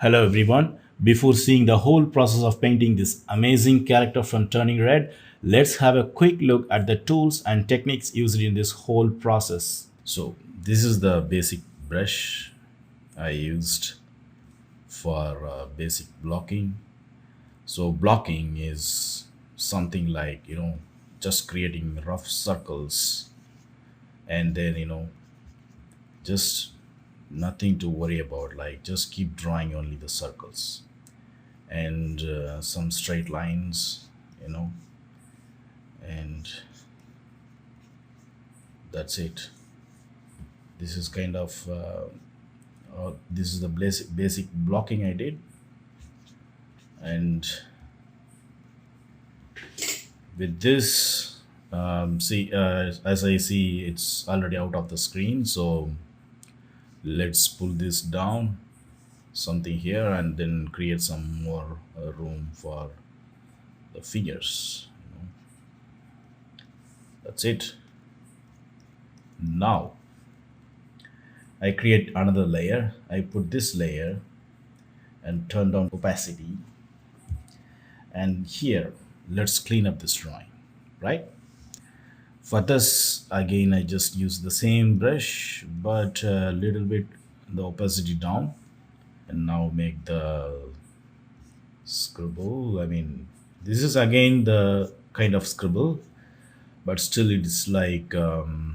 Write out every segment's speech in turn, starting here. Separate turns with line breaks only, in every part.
Hello everyone. Before seeing the whole process of painting this amazing character from turning red, let's have a quick look at the tools and techniques used in this whole process. So, this is the basic brush I used for basic blocking. So, blocking is something like, just creating rough circles and then, just nothing to worry about, like just keep drawing only the circles and some straight lines, you know, and that's it. This is kind of this is the basic blocking I did, and with this, see, as I see, it's already out of the screen. So let's pull this down, something here, and then create some more room for the figures. That's it. Now I create another layer. I put this layer and turn down opacity. And here, let's clean up this drawing, right? For this, again, I just use the same brush, but a little bit the opacity down. And now make the scribble. I mean, this is again the kind of scribble, but still it's like little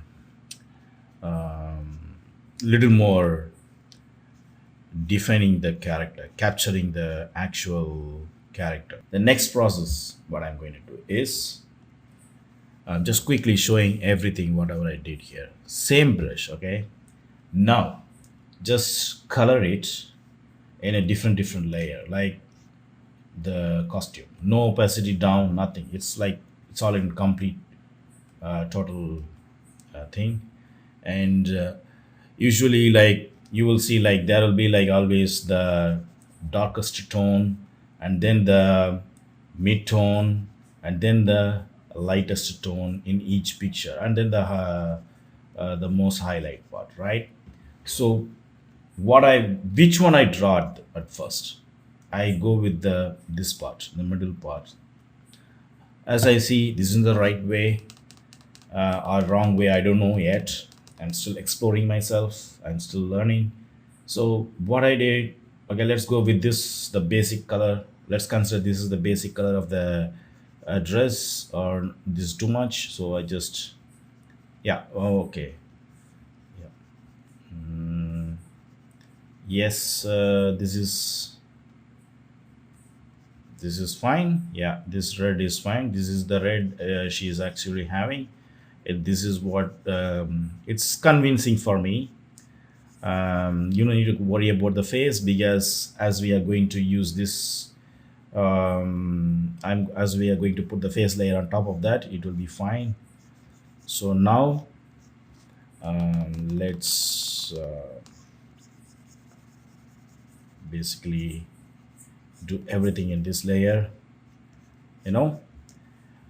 more defining the character, capturing the actual character. The next process, what I'm going to do is just quickly showing everything, whatever I did here. Same brush, okay? Now, just color it in a different layer, like the costume. No opacity down, nothing. It's like it's all in complete, total thing. And usually, like you will see, like there will be like always the darkest tone, and then the mid tone, and then the lightest tone in each picture, and then the most highlight part, right? So which one I draw at first? I go with the this part, the middle part. As I see, this is the right way or wrong way, I don't know yet. I'm still exploring myself, I'm still learning. So what I did, okay, let's go with this, the basic color. Let's consider this is the basic color of the dress, or this is too much. So I just, yeah, oh, okay. Yeah. Yes, this is fine. Yeah, this red is fine. This is the red she is actually having. This is what it's convincing for me. You don't need to worry about the face, because as we are going to use this, as we are going to put the face layer on top of that, it will be fine. So now let's basically do everything in this layer, you know,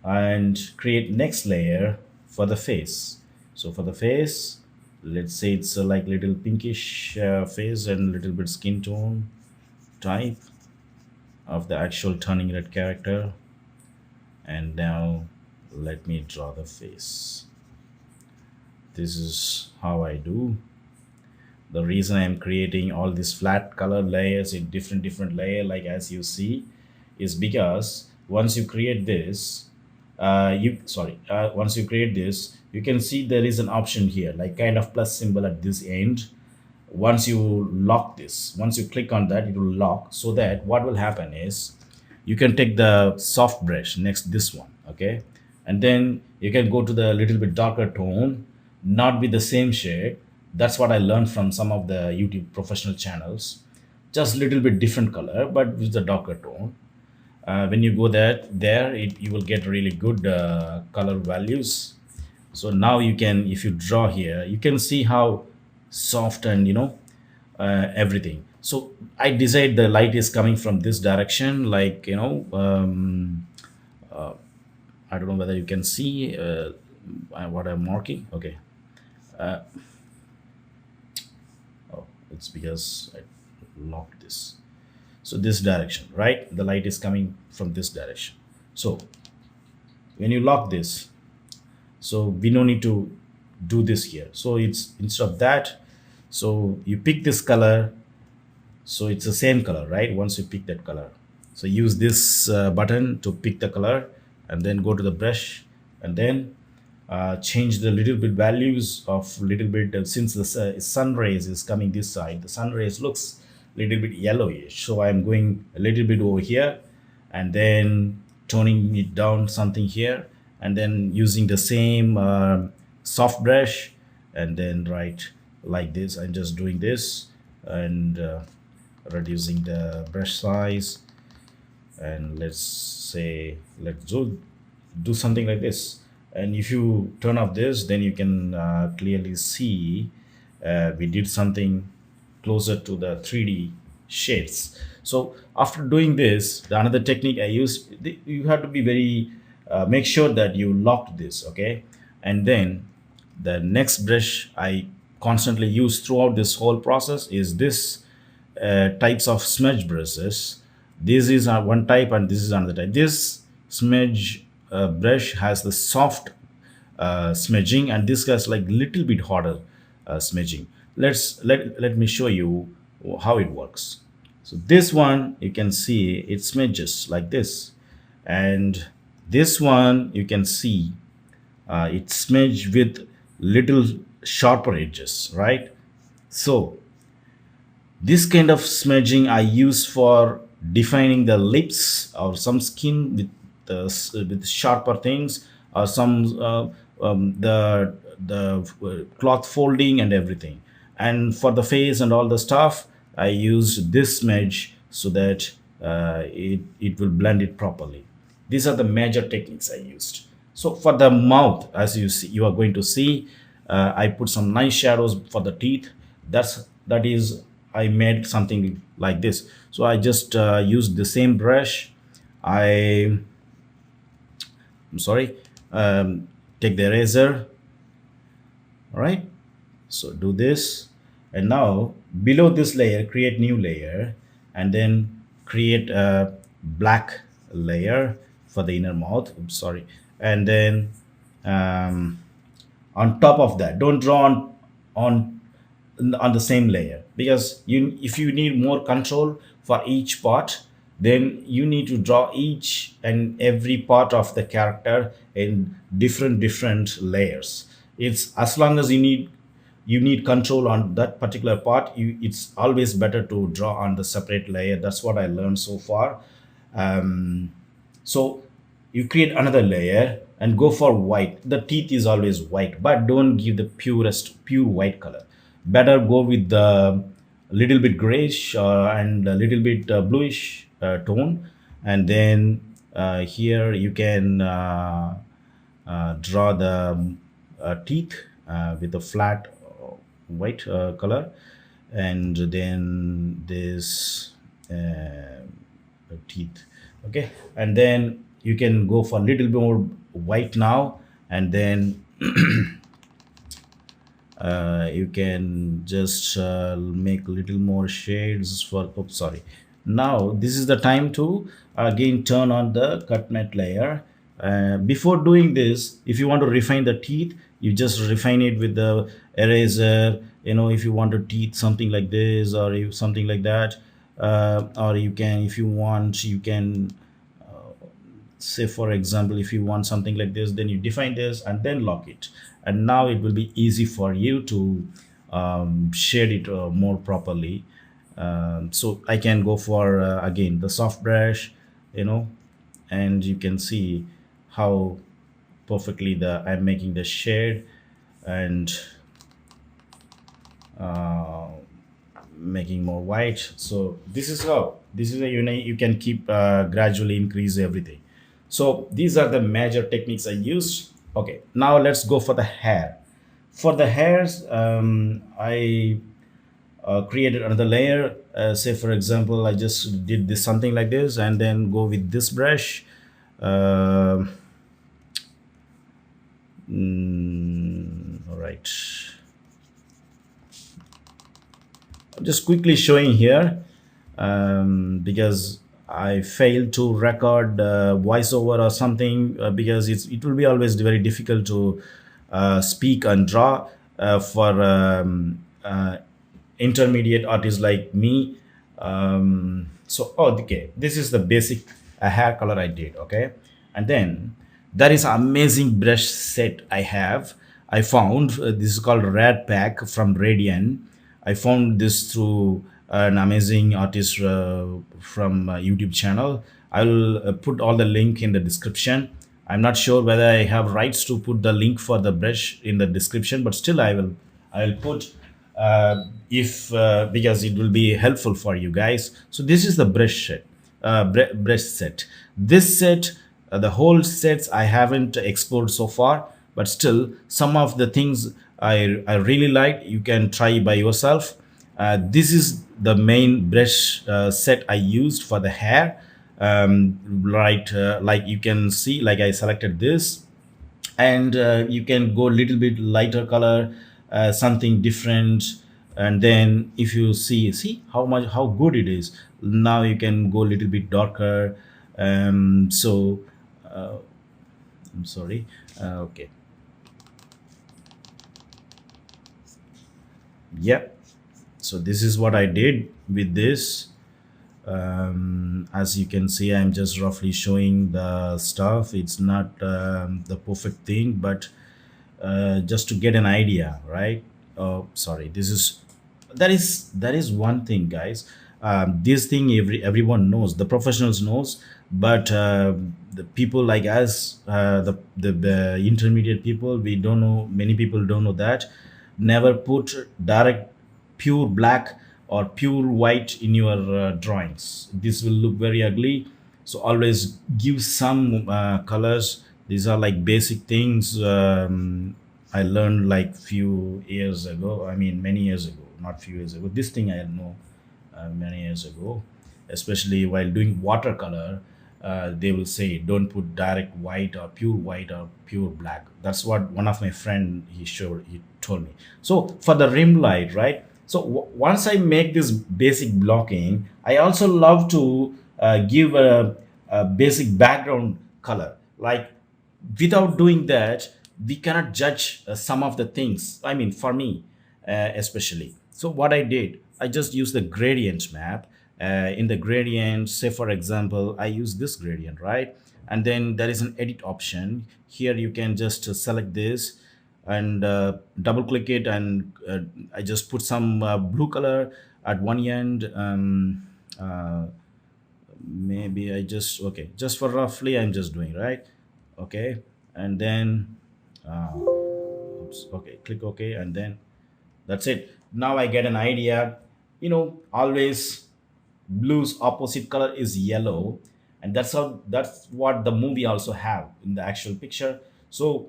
and create next layer for the face. So for the face, let's say it's a like little pinkish face and little bit skin tone type of the actual turning red character. And now let me draw the face. This is how I do. The reason I'm creating all these flat color layers in different layer, like as you see, is because once you create this, once you create this, you can see there is an option here, like kind of plus symbol at this end. Once you lock this, once you click on that, it will lock. So that what will happen is you can take the soft brush next this one, okay, and then you can go to the little bit darker tone, not with the same shade. That's what I learned from some of the YouTube professional channels. Just little bit different color, but with the darker tone. When you go you will get really good color values. So now you can, if you draw here, you can see how soft and everything. So I decide the light is coming from this direction, like I don't know whether you can see what I'm marking. Okay. Oh, it's because I locked this. So this direction, right? The light is coming from this direction. So when you lock this, so we don't need to do this here. So it's instead of that, so you pick this color, so it's the same color, right? Once you pick that color, so use this button to pick the color, and then go to the brush, and then change the little bit values of little bit, since the sun rays is coming this side, the sun rays looks little bit yellowish, so I'm going a little bit over here, and then toning it down something here, and then using the same soft brush, and then right like this, I'm just doing this, and reducing the brush size, and let's say let's do something like this. And if you turn off this, then you can clearly see we did something closer to the 3D shades. So after doing this, the another technique I use, you have to be very make sure that you locked this, okay? And then the next brush I constantly use throughout this whole process is this types of smudge brushes. This is one type, and this is another type. This smudge brush has the soft smudging, and this has like little bit harder smudging. Let me show you how it works. So this one you can see it smudges like this, and this one you can see it's smudged with little sharper edges, right? So this kind of smudging I use for defining the lips or some skin with with sharper things, or some the cloth folding and everything. And for the face and all the stuff, I use this smudge so that it will blend it properly. These are the major techniques I used. So for the mouth, as you see, you are going to see, I put some nice shadows for the teeth. That is, I made something like this. So I just used the same brush. I'm sorry. Take the eraser. All right. So do this, and now below this layer, create new layer, and then create a black layer for the inner mouth. Oops, sorry. And then um, on top of that, don't draw on on the same layer, because you, if you need more control for each part, then you need to draw each and every part of the character in different layers. It's as long as you need control on that particular part, it's always better to draw on the separate layer. That's what I learned so far. So you create another layer and go for white. The teeth is always white, but don't give the pure white color. Better go with the little bit grayish and a little bit bluish tone. And then here you can draw the teeth with a flat white color, and then this teeth, okay? And then you can go for a little bit more white now, and then you can just make a little more shades for, oops, sorry. Now this is the time to again turn on the cut matte layer. Before doing this, if you want to refine the teeth, you just refine it with the eraser. You know, if you want to teeth something like this, or something like that, or you can, if you want, you can say for example, if you want something like this, then you define this and then lock it, and now it will be easy for you to shade it more properly. So I can go for again the soft brush, you know, and you can see how perfectly I'm making the shade, and uh, making more white. So this is how, this is a, you can keep gradually increase everything. So these are the major techniques I used. Okay, now let's go for the hair. For the hairs, I created another layer. Say for example, I just did this something like this, and then go with this brush. All right, I'm just quickly showing here. because I failed to record voiceover or something, because it will be always very difficult to speak and draw for intermediate artists like me. So, oh, okay, this is the basic hair color I did, okay? And then there is amazing brush set I have. I found this is called Red Pack from Radian. I found this through an amazing artist from YouTube channel. I'll put all the link in the description. I'm not sure whether I have rights to put the link for the brush in the description, but still I will. I'll put if because it will be helpful for you guys. So this is the brush set. Brush set. This set, the whole sets I haven't explored so far, but still some of the things I really like. You can try by yourself. This is the main brush set I used for the hair. Right, like you can see, like I selected this, and you can go a little bit lighter color, something different. And then if you see how good it is, now you can go a little bit darker. So I'm sorry. Okay. Yep. So this is what I did with this. As you can see, I'm just roughly showing the stuff. It's not the perfect thing, but just to get an idea, right? Oh, sorry, this is that is one thing, guys. This thing everyone knows, the professionals knows, but the people like us, the intermediate people, we don't know. Many people don't know that. Never put direct pure black or pure white in your drawings. This will look very ugly. So always give some colors. These are like basic things I learned like few years ago. I mean, many years ago, not few years ago. This thing I know many years ago, especially while doing watercolor. They will say don't put direct white or pure black. That's what one of my friend he told me. So for the rim light, right? So once I make this basic blocking, I also love to give a basic background color. Like without doing that, we cannot judge some of the things. I mean, for me, especially. So what I did, I just used the gradient map. In the gradient, say for example, I use this gradient, right? And then there is an edit option here. You can just select this and double click it, and I just put some blue color at one end. Uh, Maybe I just, okay, just for roughly I'm just doing, right? Okay. And then oops, okay, click OK, and then that's it. Now I get an idea. Always blue's opposite color is yellow, and that's what the movie also have in the actual picture. So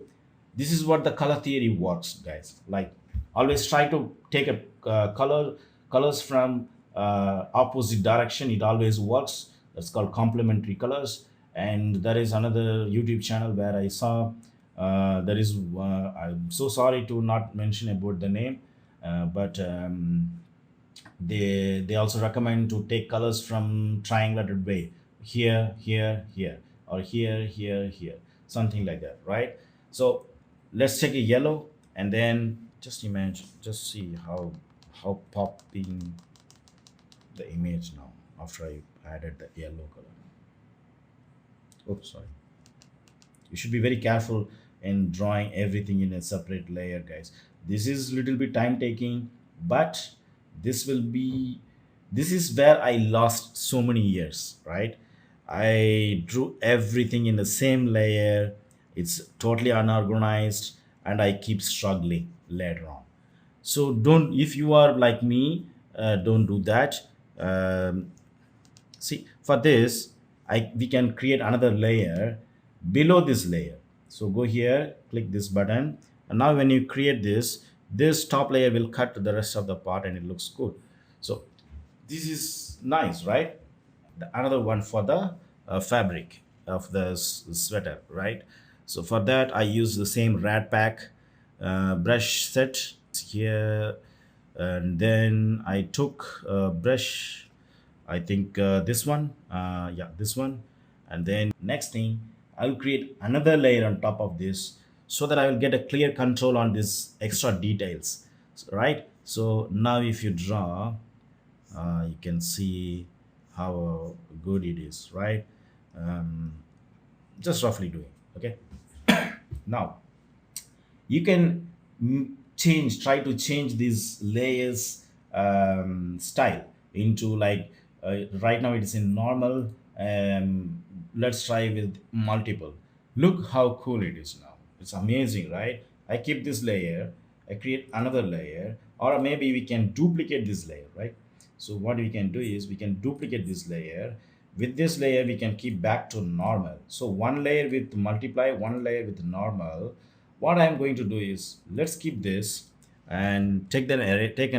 this is what the color theory works, guys. Like always try to take a colors from opposite direction. It always works. That's called complementary colors. And there is another YouTube channel where I saw there is I'm so sorry to not mention about the name, but they also recommend to take colors from triangulated way, here, or here, something like that, right? So let's take a yellow, and then just imagine, just see how popping the image now after I added the yellow color. Oops, sorry. You should be very careful in drawing everything in a separate layer, guys. This is little bit time taking, but this will be this is where I lost so many years, right? I drew everything in the same layer. It's totally unorganized, and I keep struggling later on. So don't, if you are like me, don't do that. um, See, for this, we can create another layer below this layer. So go here, click this button, and now when you create this top layer will cut to the rest of the part, and it looks good. So this is nice, right? Another one for the fabric of the sweater, right? So for that I use the same rat pack brush set here, and then I took a brush. I think this one, yeah, this one. And then next thing, I'll create another layer on top of this so that I will get a clear control on this extra details, right? So now if you draw, you can see how good it is, right? Um, just roughly doing, okay? Now you can try to change these layers style into like right now it's in normal. Let's try with multiple. Look how cool it is now. It's amazing, right? I keep this layer, I create another layer, or maybe we can duplicate this layer, right? So what we can do is we can duplicate this layer. With this layer we can keep back to normal. So one layer with multiply, one layer with normal. What I'm going to do is let's keep this and take an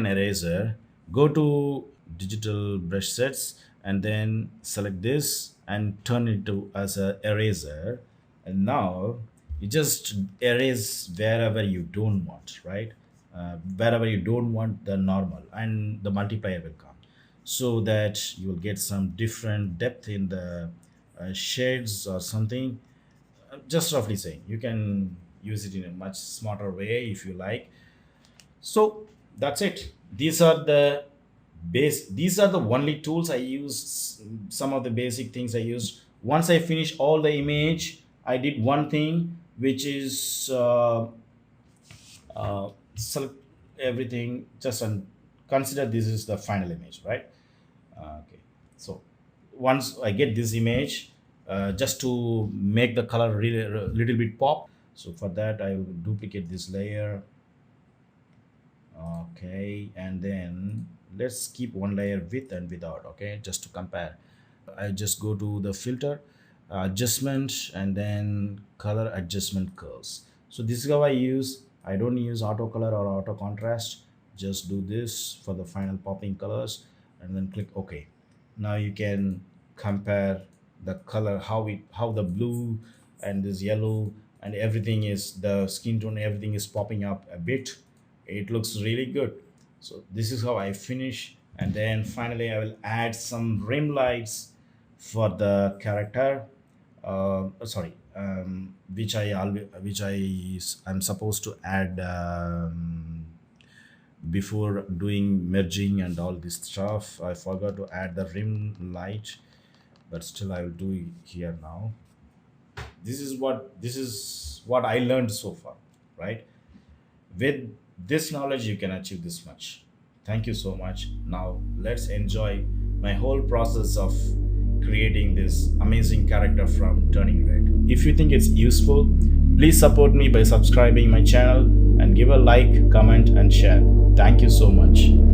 eraser, go to digital brush sets, and then select this and turn it to as a eraser. And now you just erase wherever you don't want, right? Wherever you don't want the normal, and the multiplier will come, so that you will get some different depth in the shades or something. Just roughly saying, you can use it in a much smarter way if you like. So that's it. These are the only tools I use. Some of the basic things I use. Once I finish all the image, I did one thing, which is select everything, just consider this is the final image, right? Okay, so once I get this image, just to make the color really little bit pop, so for that I will duplicate this layer. Okay, and then let's keep one layer with and without, okay, just to compare. I just go to the filter, adjustment, and then color adjustment curves. So this is how I don't use auto color or auto contrast. Just do this for the final popping colors and then click OK. Now you can compare the color, how the blue and this yellow and everything is, the skin tone, everything is popping up a bit. It looks really good. So this is how I finish, and then finally I will add some rim lights for the character. Sorry, which am supposed to add before doing merging and all this stuff. I forgot to add the rim light, but still I will do it here now. This is what I learned so far, right? With this knowledge you can achieve this much. Thank you so much. Now let's enjoy my whole process of creating this amazing character from Turning Red. If you think it's useful, please support me by subscribing my channel and give a like, comment and share. Thank you so much.